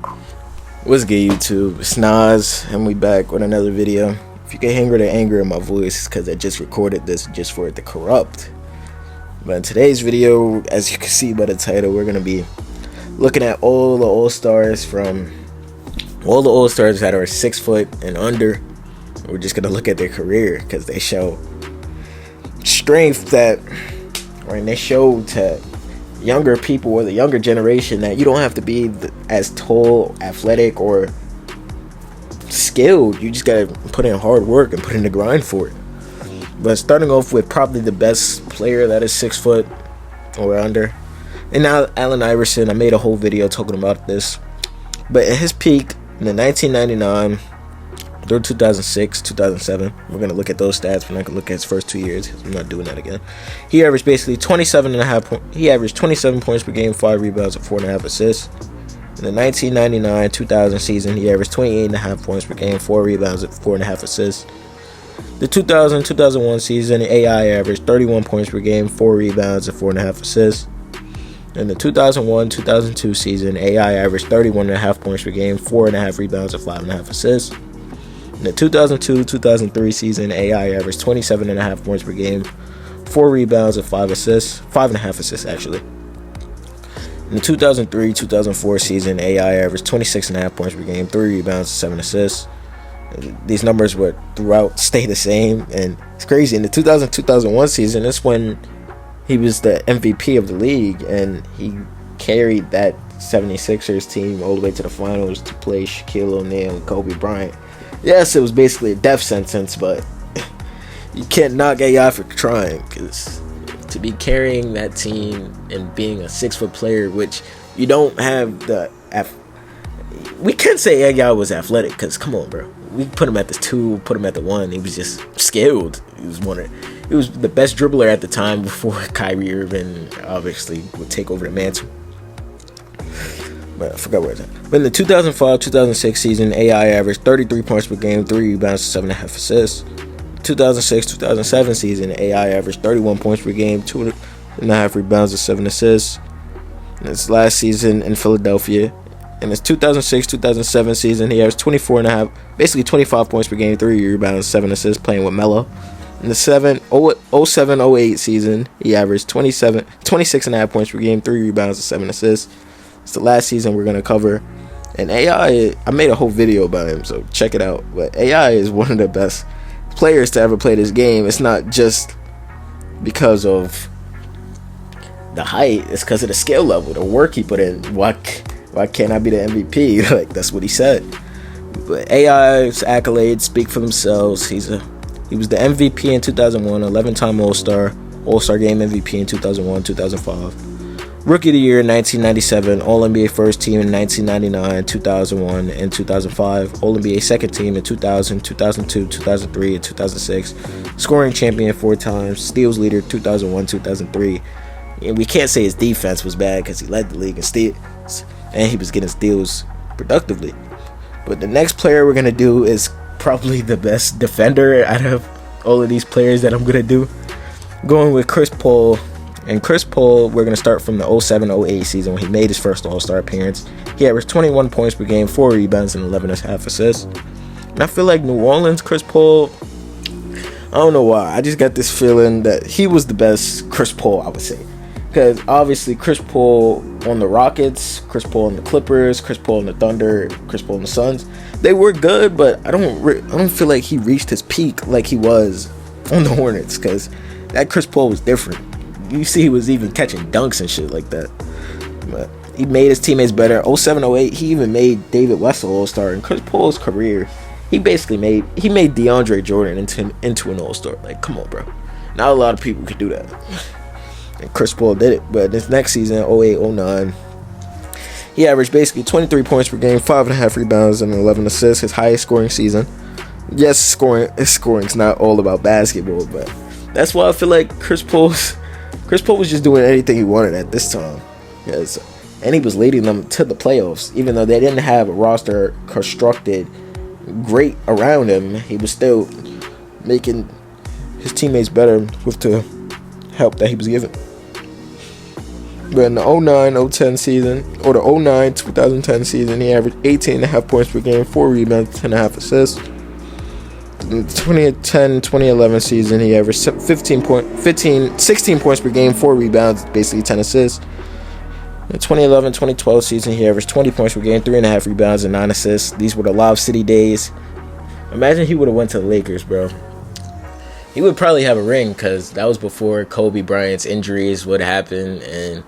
What's good, YouTube? It's Nas, and we back with another video. If you can hear the anger in my voice, it's because I just recorded this just for it to corrupt. But in today's video, as you can see by the title, we're going to be looking at all the All-Stars that are 6 foot and under. We're just going to look at their career because they show strength they show to younger people or the younger generation that you don't have to be as tall, athletic, or skilled. You just gotta put in hard work and put in the grind for it. But starting off with probably the best player that is 6 foot or under, and now Allen Iverson. I made a whole video talking about this, but at his peak in the 1999 through 2006, 2007, we're going to look at those stats. We're not going to look at his first 2 years. I'm not doing that again. He averaged basically 27.5 points. He averaged 27 points per game, 5 rebounds, and 4.5 assists. In the 1999-2000 season, he averaged 28.5 points per game, 4 rebounds, and 4.5 assists. The 2000-2001 season, AI averaged 31 points per game, 4 rebounds, and 4.5 assists. In the 2001-2002 season, AI averaged 31.5 points per game, 4.5 rebounds, and 5.5 assists. In the 2002-2003 season, AI averaged 27.5 points per game, 4 rebounds, and 5 assists. 5.5 assists, actually. In the 2003-2004 season, AI averaged 26.5 points per game, 3 rebounds, and 7 assists. These numbers would throughout stay the same, and it's crazy. In the 2000-2001 season, that's when he was the MVP of the league, and he carried that 76ers team all the way to the finals to play Shaquille O'Neal and Kobe Bryant. Yes, it was basically a death sentence, but you can't knock AI for trying, because to be carrying that team and being a 6 foot player, which you don't have we can't say AI was athletic, because come on, bro. We put him at the 2, put him at the 1. He was just skilled. He was the best dribbler at the time before Kyrie Irving obviously would take over the mantle. But I forgot where it's at. But in the 2005-2006 season, AI averaged 33 points per game, 3 rebounds, and 7.5 assists. 2006-2007 season, AI averaged 31 points per game, 2.5 rebounds, and 7 assists. In his last season in Philadelphia, in his 2006-2007 season, he averaged 25 points per game, 3 rebounds, 7 assists, playing with Melo. In the 07-08 season, he averaged 26.5 points per game, 3 rebounds, and 7 assists. It's the last season we're going to cover. And AI, I made a whole video about him, so check it out. But AI is one of the best players to ever play this game. It's not just because of the height. It's because of the skill level, the work he put in. Why can't I be the MVP? Like, that's what he said. But AI's accolades speak for themselves. He was the MVP in 2001, 11-time All-Star Game MVP in 2001, 2005. Rookie of the Year in 1997, All-NBA First Team in 1999, 2001, and 2005, All-NBA Second Team in 2000, 2002, 2003, and 2006, Scoring Champion 4 times, Steals Leader 2001, 2003. And we can't say his defense was bad because he led the league in steals, and he was getting steals productively. But the next player we're going to do is probably the best defender out of all of these players that I'm going to do. Going with Chris Paul. And Chris Paul, we're going to start from the 07-08 season when he made his first All-Star appearance. He averaged 21 points per game, 4 rebounds, and 11.5 assists. And I feel like New Orleans, Chris Paul, I don't know why. I just got this feeling that he was the best Chris Paul, I would say. Because obviously Chris Paul on the Rockets, Chris Paul on the Clippers, Chris Paul on the Thunder, Chris Paul on the Suns, they were good, but I don't feel like he reached his peak like he was on the Hornets, because that Chris Paul was different. You see, he was even catching dunks and shit like that. But he made his teammates better. 07-08, he even made David West an All-Star. In Chris Paul's career, he basically made DeAndre Jordan into an All-Star. Like, come on, bro. Not a lot of people could do that. And Chris Paul did it. But this next season, 08-09, he averaged basically 23 points per game, 5.5 rebounds, and 11 assists. His highest scoring season. Yes, scoring's not all about basketball, but that's why I feel like Chris Paul was just doing anything he wanted at this time. And he was leading them to the playoffs. Even though they didn't have a roster constructed great around him, he was still making his teammates better with the help that he was given. But in the 09-010 season, or the 09-2010 season, he averaged 18.5 points per game, 4 rebounds, 10.5 assists. In the 2010-2011 season, he averaged 16 points per game, 4 rebounds, basically 10 assists. In the 2011-2012 season, he averaged 20 points per game, 3.5 rebounds, and 9 assists. These were the Lob City days. Imagine he would have went to the Lakers, bro. He would probably have a ring, because that was before Kobe Bryant's injuries would happen. And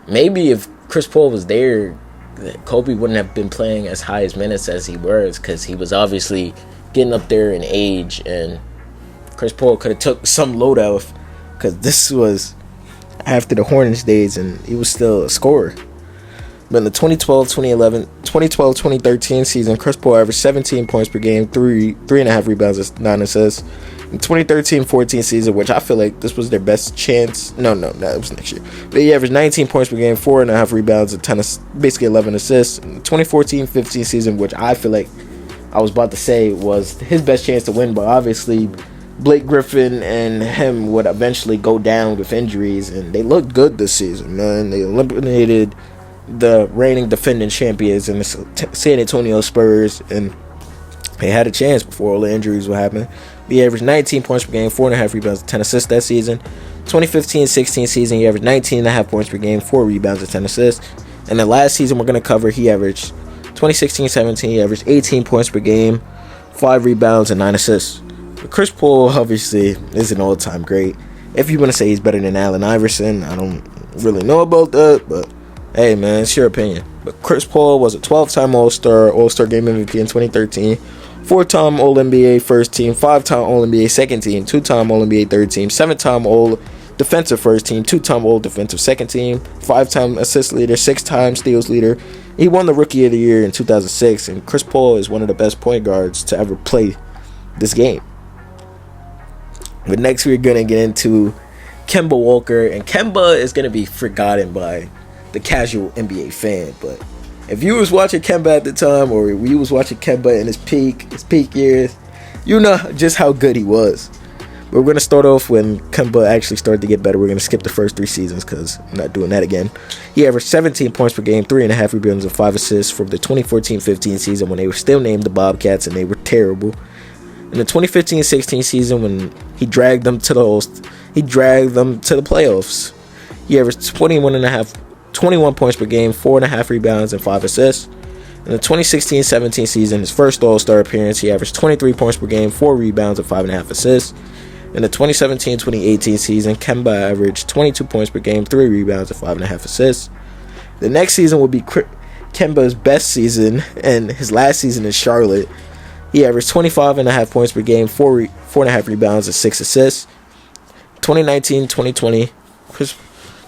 maybe if Chris Paul was there, Kobe wouldn't have been playing as high as minutes as he was, because he was obviously getting up there in age. And Chris Paul could have took some load off, because this was after the Hornets days, and he was still a scorer. But in the 2012-2013 season, Chris Paul averaged 17 points per game, 3.5 rebounds, 9 assists. In 2013-14 season, which I feel like this was their best chance. No, that was next year. But he averaged 19 points per game, 4.5 rebounds, and basically 11 assists. In the 2014-15 season, which I feel like I was about to say was his best chance to win, but obviously Blake Griffin and him would eventually go down with injuries, and they looked good this season, man. They eliminated the reigning defending champions in the San Antonio Spurs, and they had a chance before all the injuries would happen. He averaged 19 points per game, 4.5 rebounds, 10 assists that season. 2015-16 season, he averaged 19.5 points per game, 4 rebounds, and 10 assists. And the last season we're going to cover, he averaged 2016-17, he averaged 18 points per game, 5 rebounds, and 9 assists. But Chris Paul, obviously, is an all-time great. If you want to say he's better than Allen Iverson, I don't really know about that, but hey, man, it's your opinion. But Chris Paul was a 12-time All-Star Game MVP in 2013, 4-time All-NBA first team, 5-time All-NBA second team, 2-time All-NBA third team, 7-time All-Defensive first team, 2-time All-Defensive second team, 5-time assist leader, 6-time steals leader. He won the Rookie of the Year in 2006, and Chris Paul is one of the best point guards to ever play this game. But next we're going to get into Kemba Walker, and Kemba is going to be forgotten by the casual NBA fan, but if you was watching Kemba at the time, or you was watching Kemba in his peak years, you know just how good he was. But we're going to start off when Kemba actually started to get better. We're going to skip the first 3 seasons because I'm not doing that again. He averaged 17 points per game, 3.5 rebounds, and 5 assists from the 2014-15 season when they were still named the Bobcats and they were terrible. In the 2015-16 season, when he dragged them to the playoffs, he averaged 21 points per game, 4.5 rebounds, and 5 assists. In the 2016-17 season, his first All-Star appearance, he averaged 23 points per game, 4 rebounds, and 5.5 assists. In the 2017-2018 season, Kemba averaged 22 points per game, 3 rebounds, and 5.5 assists. The next season will be Kemba's best season, and his last season in Charlotte. He averaged 25.5 points per game, 4.5 rebounds, and 6 assists. 2019-2020,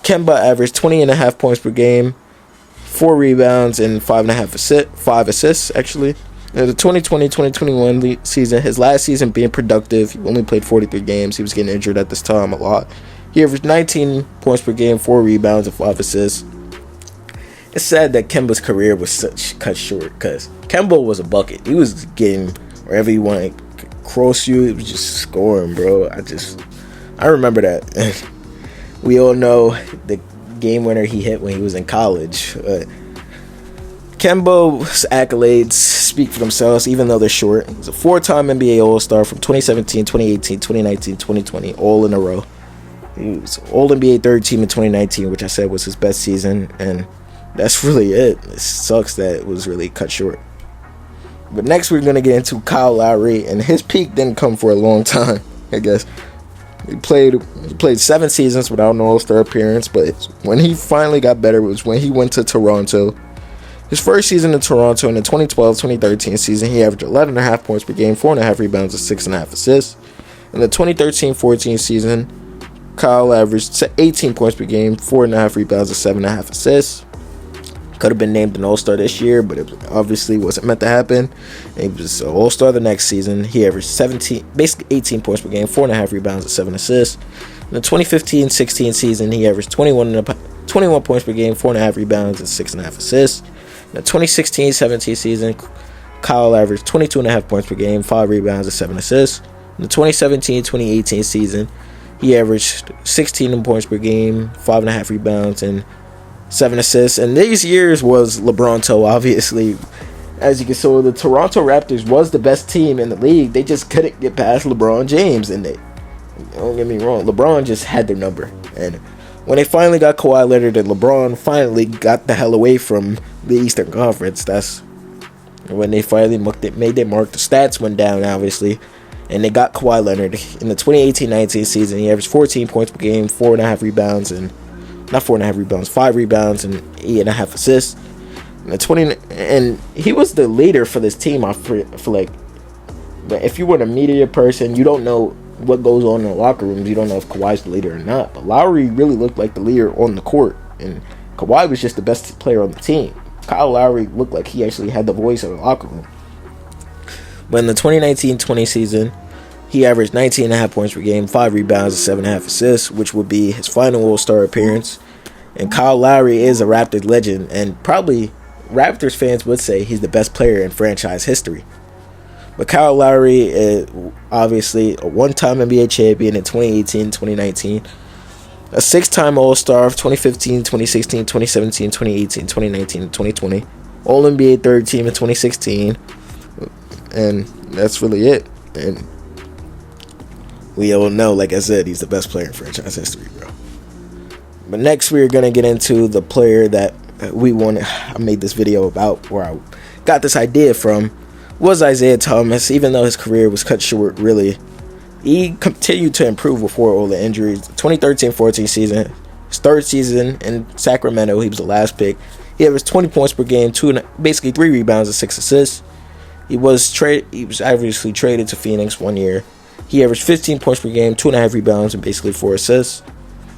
Kemba averaged 20.5 points per game, 4 rebounds, and 5 assists, actually. In the 2020-2021 season, his last season being productive, he only played 43 games. He was getting injured at this time a lot. He averaged 19 points per game, 4 rebounds, and 5 assists. It's sad that Kemba's career was cut short, because Kemba was a bucket. He was getting wherever he wanted, cross you, it was just scoring, bro. I remember that. We all know the game winner he hit when he was in college. Kemba's accolades speak for themselves, even though they're short. He's a 4-time NBA All-Star from 2017, 2018, 2019, 2020, all in a row. He was All-NBA third team in 2019, which I said was his best season, and that's really it. It sucks that it was really cut short. But next we're going to get into Kyle Lowry, and his peak didn't come for a long time, I guess. He played 7 seasons without an All-Star appearance, but when he finally got better was when he went to Toronto. His first season in Toronto in the 2012-2013 season, he averaged 11.5 points per game, 4.5 rebounds, and 6.5 assists. In the 2013-14 season, Kyle averaged 18 points per game, 4.5 rebounds, and 7.5 assists. Could have been named an All-Star this year, but it obviously wasn't meant to happen. And he was an All-Star the next season. He averaged 18 points per game, 4.5 rebounds, and 7 assists. In the 2015-16 season, he averaged 21 points per game, 4.5 rebounds, and 6.5 assists. In the 2016-17 season, Kyle averaged 22.5 points per game, 5 rebounds, and 7 assists. In the 2017-2018 season, He averaged 16 points per game, 5.5 rebounds, and 7 assists. And these years was LeBronto, obviously. As you can see, the Toronto Raptors was the best team in the league. They just couldn't get past LeBron James. And don't get me wrong, LeBron just had their number. And when they finally got Kawhi Leonard and LeBron finally got the hell away from the Eastern Conference, that's when they finally made their mark. The stats went down, obviously. And they got Kawhi Leonard. In the 2018-19 season, he averaged 14 points per game, 4.5 rebounds, and not 4.5 rebounds, 5 rebounds, and 8.5 assists. And he was the leader for this team. I feel like, but if you were a media person, you don't know what goes on in the locker rooms. You don't know if Kawhi's the leader or not. But Lowry really looked like the leader on the court, and Kawhi was just the best player on the team. Kyle Lowry looked like he actually had the voice of the locker room. But in the 2019-20 season, he averaged 19.5 points per game, 5 rebounds, and 7.5 assists, which would be his final All-Star appearance. And Kyle Lowry is a Raptors legend, and probably Raptors fans would say he's the best player in franchise history. But Kyle Lowry is obviously a one-time NBA champion in 2018-2019, a 6-time All-Star of 2015, 2016, 2017, 2018, 2019, and 2020, All-NBA third team in 2016, and that's really it. And we all know, like I said, he's the best player in franchise history, bro. But next we're going to get into the player that I made this video about, where I got this idea from, was Isaiah Thomas. Even though his career was cut short, really, he continued to improve before all the injuries. 2013-14 season, his third season in Sacramento, he was the last pick. He averaged 20 points per game, basically 3 rebounds and 6 assists. He was obviously traded to Phoenix 1 year. He averaged 15 points per game, 2.5 rebounds, and basically 4 assists.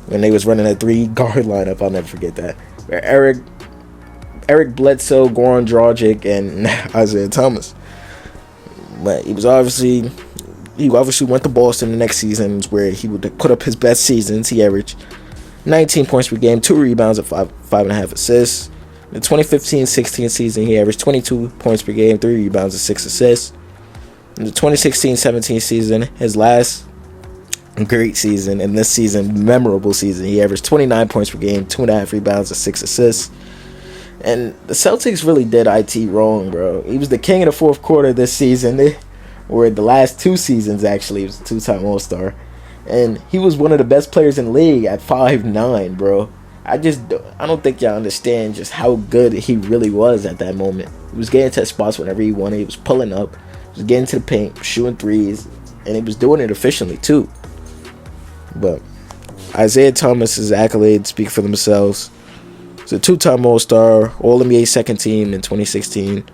When they was running a 3-guard lineup, I'll never forget that. Where Eric Bledsoe, Goran Dragic, and Isaiah Thomas. But he obviously went to Boston the next season, where he would put up his best seasons. He averaged 19 points per game, 2 rebounds, and 5.5 assists. In the 2015-16 season, he averaged 22 points per game, 3 rebounds, and 6 assists. In the 2016-17 season, his last great season, and this season, memorable season, he averaged 29 points per game, 2.5 rebounds, and 6 assists. And the Celtics really did IT wrong, bro. He was the king of the fourth quarter this season, or the last 2 seasons, actually. He was a 2-time All-Star. And he was one of the best players in the league at 5'9", bro. I don't think y'all understand just how good he really was at that moment. He was getting to spots whenever he wanted. He was pulling up. He was getting to the paint, shooting threes. And he was doing it efficiently, too. But Isaiah Thomas's accolades speak for themselves. He's a 2-time All-Star, All-NBA second team in 2016.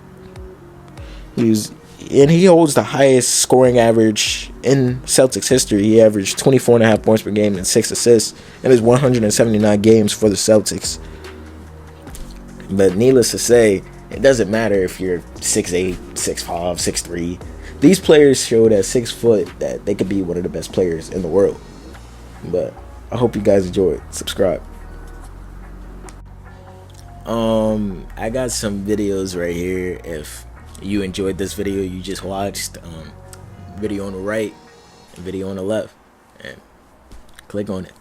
He holds the highest scoring average in Celtics history. He averaged 24.5 points per game and 6 assists in his 179 games for the Celtics. But needless to say, it doesn't matter if you're 6'8", 6'5", 6'3". These players showed at 6 foot that they could be one of the best players in the world. But I hope you guys enjoyed. Subscribe. I got some videos right here. If you enjoyed this video you just watched, video on the right and video on the left, and click on it.